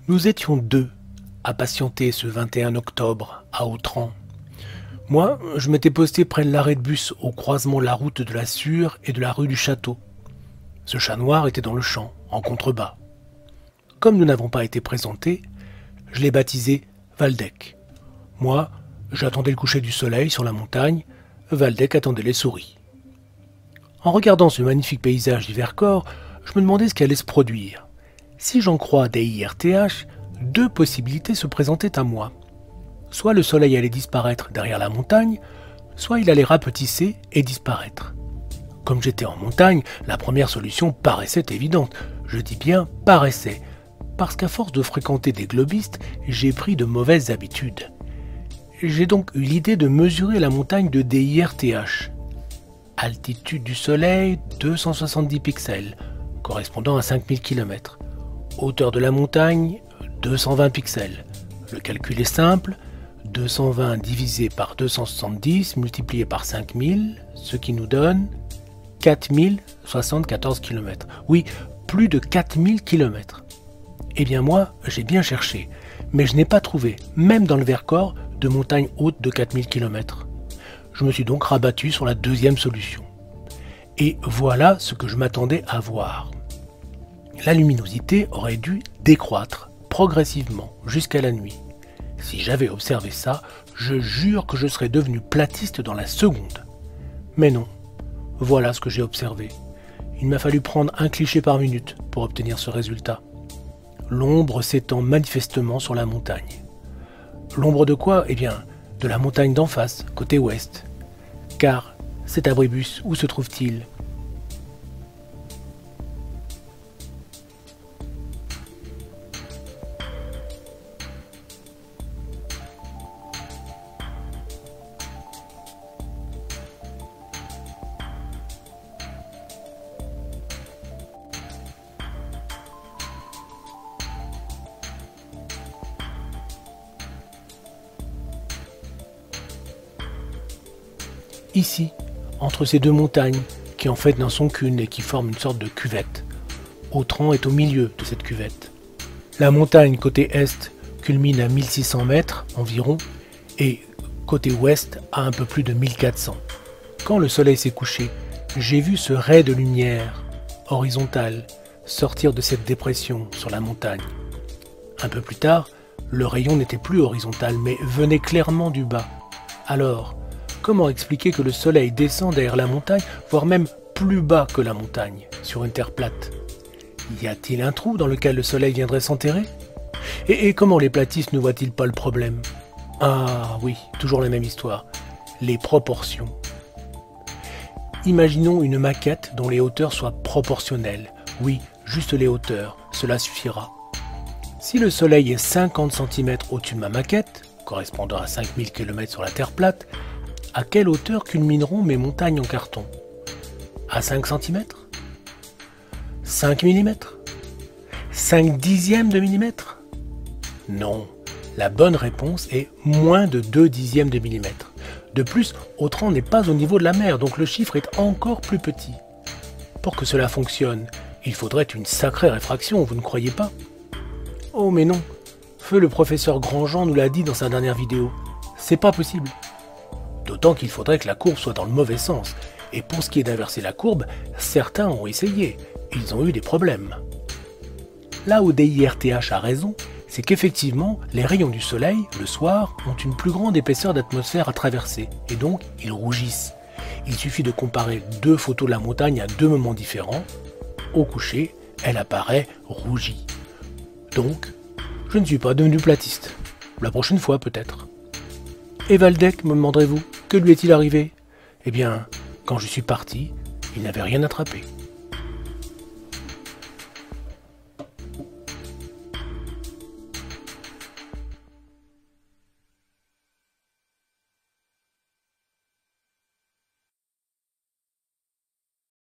Nous étions deux à patienter ce 21 octobre à Autran. Moi, je m'étais posté près de l'arrêt de bus au croisement de la route de la Sûre et de la rue du Château. Ce chat noir était dans le champ, en contrebas. Comme nous n'avons pas été présentés, je l'ai baptisé Valdec. Moi, j'attendais le coucher du soleil sur la montagne, Valdec attendait les souris. En regardant ce magnifique paysage du Vercors, je me demandais ce qui allait se produire. Si j'en crois DIRTH, deux possibilités se présentaient à moi. Soit le soleil allait disparaître derrière la montagne, soit il allait rapetisser et disparaître. Comme j'étais en montagne, la première solution paraissait évidente. Je dis bien paraissait, parce qu'à force de fréquenter des globistes, j'ai pris de mauvaises habitudes. J'ai donc eu l'idée de mesurer la montagne de DIRTH. Altitude du soleil, 270 pixels, correspondant à 5000 km. Hauteur de la montagne, 220 pixels. Le calcul est simple, 220 divisé par 270 multiplié par 5000, ce qui nous donne 4074 km. Oui, plus de 4000 km. Eh bien moi, j'ai bien cherché, mais je n'ai pas trouvé, même dans le Vercors, de montagne haute de 4000 km. Je me suis donc rabattu sur la deuxième solution. Et voilà ce que je m'attendais à voir. La luminosité aurait dû décroître progressivement jusqu'à la nuit. Si j'avais observé ça, je jure que je serais devenu platiste dans la seconde. Mais non, voilà ce que j'ai observé. Il m'a fallu prendre un cliché par minute pour obtenir ce résultat. L'ombre s'étend manifestement sur la montagne. L'ombre de quoi? Eh bien, de la montagne d'en face, côté ouest. Car cet abribus, où se trouve-t-il? Ici, entre ces deux montagnes, qui en fait n'en sont qu'une et qui forment une sorte de cuvette. Autran est au milieu de cette cuvette. La montagne côté est culmine à 1600 mètres environ et côté ouest à un peu plus de 1400. Quand le soleil s'est couché, j'ai vu ce ray de lumière horizontale sortir de cette dépression sur la montagne. Un peu plus tard, le rayon n'était plus horizontal mais venait clairement du bas. Alors, comment expliquer que le soleil descend derrière la montagne, voire même plus bas que la montagne, sur une terre plate? Y a-t-il un trou dans lequel le soleil viendrait s'enterrer? Et comment les platistes ne voient-ils pas le problème? Ah oui, toujours la même histoire. Les proportions. Imaginons une maquette dont les hauteurs soient proportionnelles. Oui, juste les hauteurs, cela suffira. Si le soleil est 50 cm au-dessus de ma maquette, correspondant à 5000 km sur la terre plate, à quelle hauteur culmineront mes montagnes en carton? À 5 cm? 5 mm? 5 dixièmes de millimètre? Non, la bonne réponse est moins de 2 dixièmes de millimètre. De plus, Autran n'est pas au niveau de la mer, donc le chiffre est encore plus petit. Pour que cela fonctionne, il faudrait une sacrée réfraction, vous ne croyez pas? Oh mais non, feu le professeur Grandjean nous l'a dit dans sa dernière vidéo, c'est pas possible. D'autant qu'il faudrait que la courbe soit dans le mauvais sens. Et pour ce qui est d'inverser la courbe, certains ont essayé. Ils ont eu des problèmes. Là où DIRTH a raison, c'est qu'effectivement, les rayons du soleil, le soir, ont une plus grande épaisseur d'atmosphère à traverser. Et donc, ils rougissent. Il suffit de comparer deux photos de la montagne à deux moments différents. Au coucher, elle apparaît rougie. Donc, je ne suis pas devenu platiste. La prochaine fois, peut-être. Et Valdec, me demanderez-vous, que lui est-il arrivé? Eh bien, quand je suis parti, il n'avait rien attrapé.